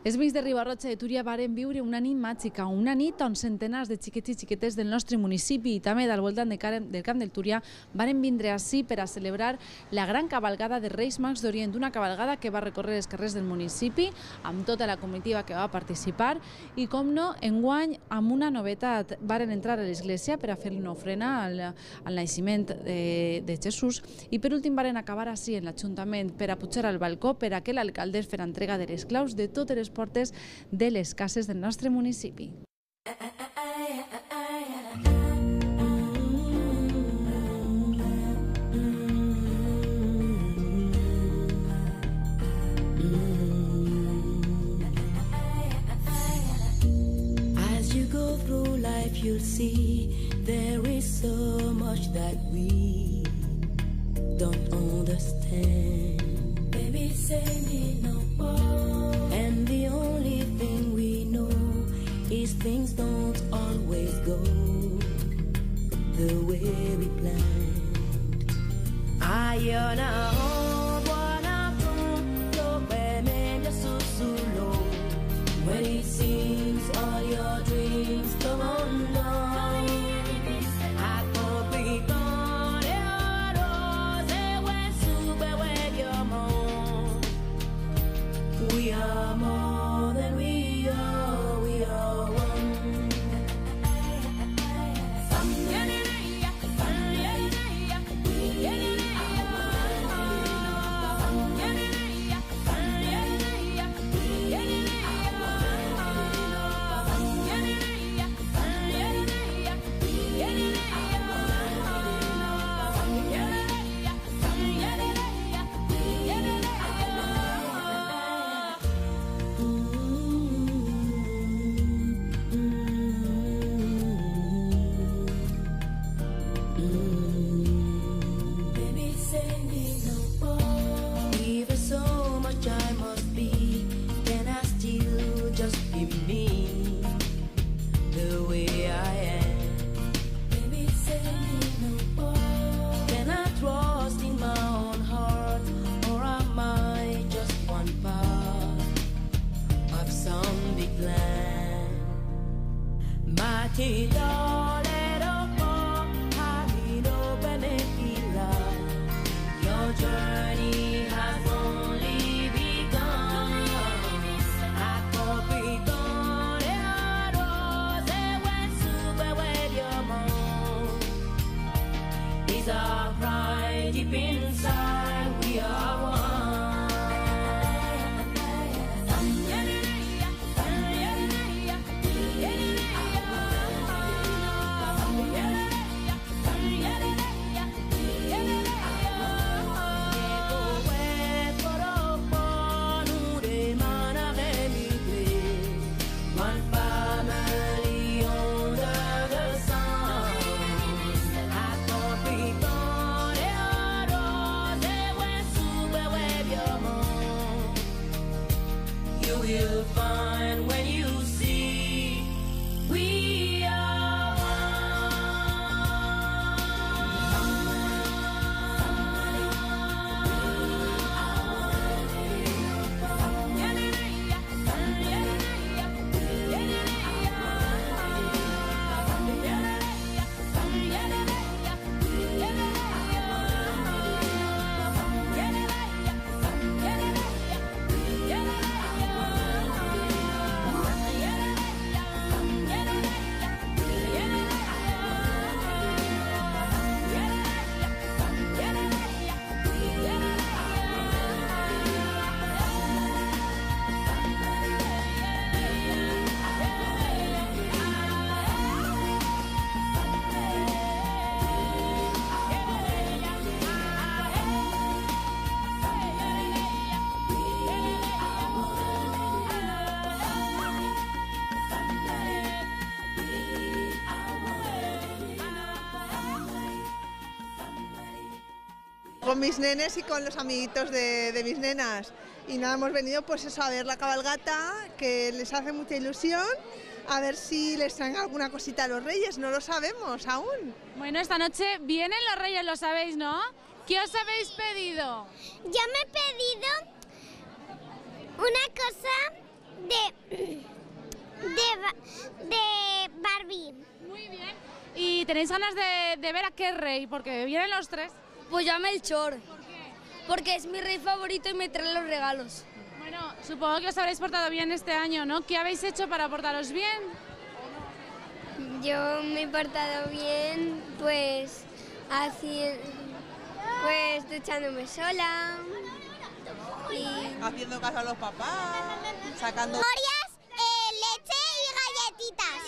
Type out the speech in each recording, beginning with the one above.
Els veïns de Riba-roja de Túria varen viure una nit màgica, una nit on centenars de xiquets i xiquetes del nostre municipi i també del voltant del Camp del Túria varen vindre ací per a celebrar la gran cabalgada de Reis Mags d'Orient, una cabalgada que va recórrer els carrers del municipi amb tota la comitiva que va participar i, com no, enguany amb una novetat. Varen entrar a l'església per a fer una ofrena al naixement de Jesús i per últim varen acabar ací en l'Ajuntament per a pujar al balcó per a que l'alcalde fes entrega de les claus de totes les portes de les cases del nostre municipi. As you go through life, you'll see there is so much that we don't understand. Baby, say me no more. And the only thing we know is things don't always go the way we planned. When it seems all your dreams come undone. We are more than we are, we are one. Your journey has only begun. Is our pride deep inside? We are one. You'll find when you see we are con mis nenes y con los amiguitos de mis nenas. Y nada, hemos venido pues eso, a ver la cabalgata, que les hace mucha ilusión, a ver si les traen alguna cosita a los reyes, no lo sabemos aún. Bueno, esta noche vienen los reyes, lo sabéis, ¿no? ¿Qué os habéis pedido? Yo me he pedido una cosa de Barbie. Muy bien. ¿Y tenéis ganas de ver a qué rey? Porque vienen los tres. Pues yo a Melchor. ¿Por qué? Porque es mi rey favorito y me trae los regalos. Bueno, supongo que os habréis portado bien este año, ¿no? ¿Qué habéis hecho para portaros bien? Yo me he portado bien, pues duchándome sola y haciendo caso a los papás, sacando leche y galletitas.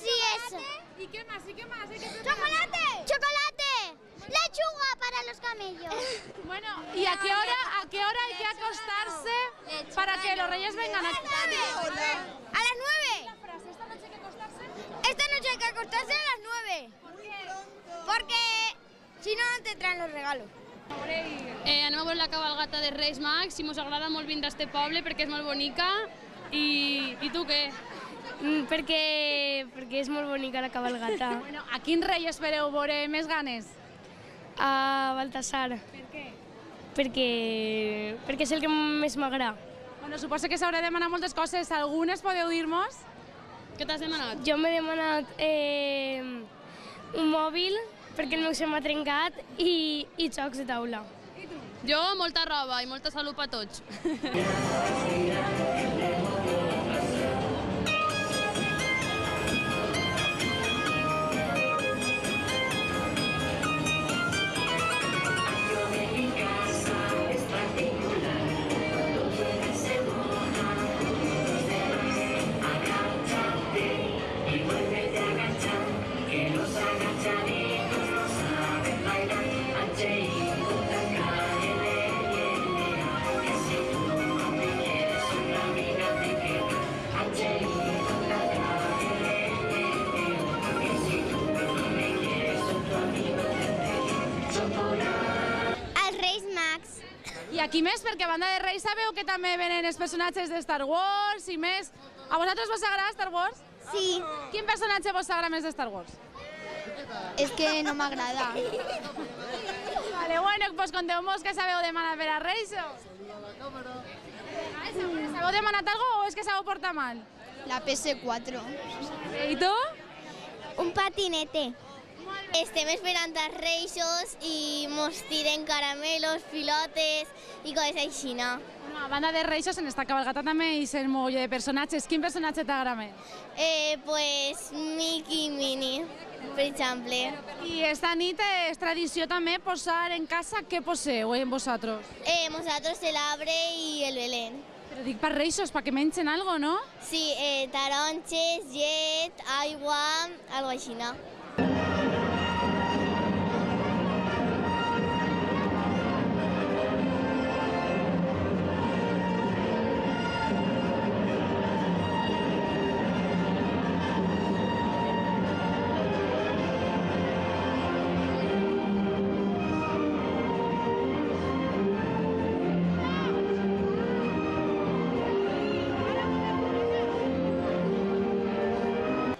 Sí, eso. ¿Y qué más? ¿Y qué más? ¡Chocolate! ¡Lechuga para los camellos! Bueno, ¿y a qué hora hay que acostarse para que los reyes vengan aquí? ¡A las 9! ¿Esta noche hay que acostarse? Esta noche hay que acostarse a las 9. ¿Por qué? Porque si no, no te traen los regalos. Anem a veure la cabalgata de Reis Mags i mos agrada molt vindre a este poble perquè és molt bonica. I tu què? Perquè és molt bonica la cabalgata. Bueno, a quin rei espereu veure més ganes? A Baltasar. Per què? Perquè és el que més m'agrada. Bueno, suposo que s'haurà de demanar moltes coses. Algunes podeu dir-nos? Què t'has demanat? Jo m'he demanat un mòbil perquè el meu se m'ha trencat i jocs de taula. Jo, molta roba i molta salut per tots. I aquí més, perquè a banda de Reis sabeu que també venen els personatges de Star Wars i més. A vosaltres vos agrada Star Wars? Sí. Quin personatge vos agrada més de Star Wars? És que no m'agrada. Vale, bueno, pues conteu-nos què sabeu demanar per a Reis. Sabeu demanat algo o és que sabeu portar mal? La PS4. I tu? Un patinete. Estem esperant els Reixos i mos tiren caramelos, pilotes i coses així, no? Bueno, a banda de Reis, en esta cabalgata també hi ha un mogolló de personatges. Quin personatge t'agrada més? Pues Mickey i Minnie, per exemple. I esta nit és tradició també posar en casa. Què poseu vosaltres? Nosaltres el arbre i el Belén. Però dic per Reixos, perquè mengen algo, no? Sí, taronges, llet, aigua, algo així, no?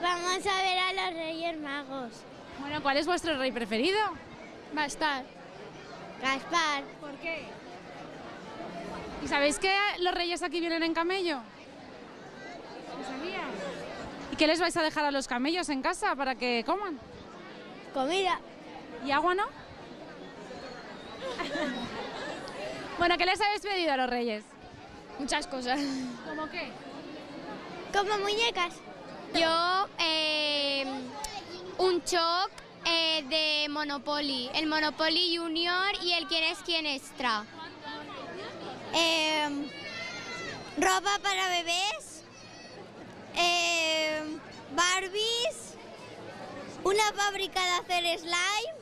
Vamos a ver a los Reyes Magos. Bueno, ¿cuál es vuestro rey preferido? Gaspar. Gaspar. ¿Por qué? ¿Y sabéis que los reyes aquí vienen en camello? ¿Lo sabías? ¿Y qué les vais a dejar a los camellos en casa para que coman? Comida. ¿Y agua no? Bueno, ¿qué les habéis pedido a los reyes? Muchas cosas. ¿Cómo qué? Como muñecas. Jo, un joc de Monopoly, el Monopoly Junior i el Quién es quién extra. Ropa para bebés. Barbies. Una fàbrica d'hacer slime.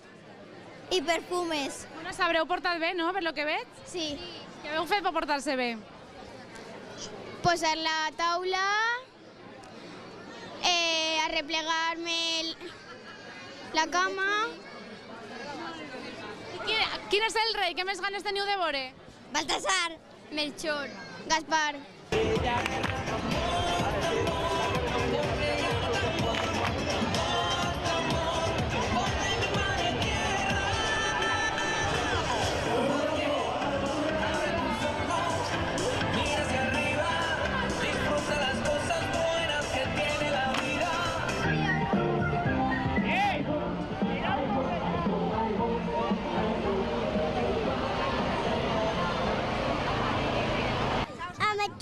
I perfumes. Bueno, sabreu portar bé, no?, per lo que veig. Sí. Què heu fet per portar-se bé? Posar la taula. Arreplegar-me la cama. I quin és el rei que més ganes teniu de veure? Baltasar. Melchor. Gaspar.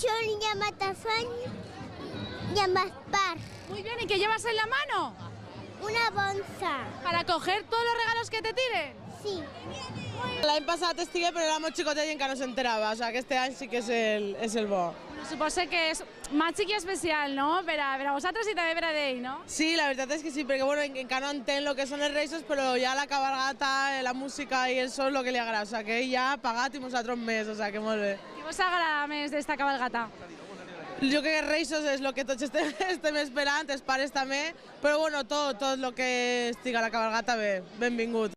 Lechón y a Matafán y a Maspar. Muy bien, ¿y qué llevas en la mano? Una bonza. ¿Para coger todos los regalos que te tiren? Sí. L'any passat estigué, però era molt xicotet i encara no s'enterava. O sigui, aquest any sí que és el bo. Bueno, suposo que és màgic i especial, no? Per a vosaltres i també per a ell, no? Sí, la veritat és que sí, perquè bueno, encara no entén el que són els Reis, però ja la cabalgata, la música i el so és el que li agrada. O sigui, que ell ja ha pagat i nosaltres més, o sigui, que molt bé. Què vos agrada més d'esta cabalgata? Jo crec que Reis és el que tots estem esperant, els pares també, però bueno, tot el que estiga a la cabalgata bé, benvingut.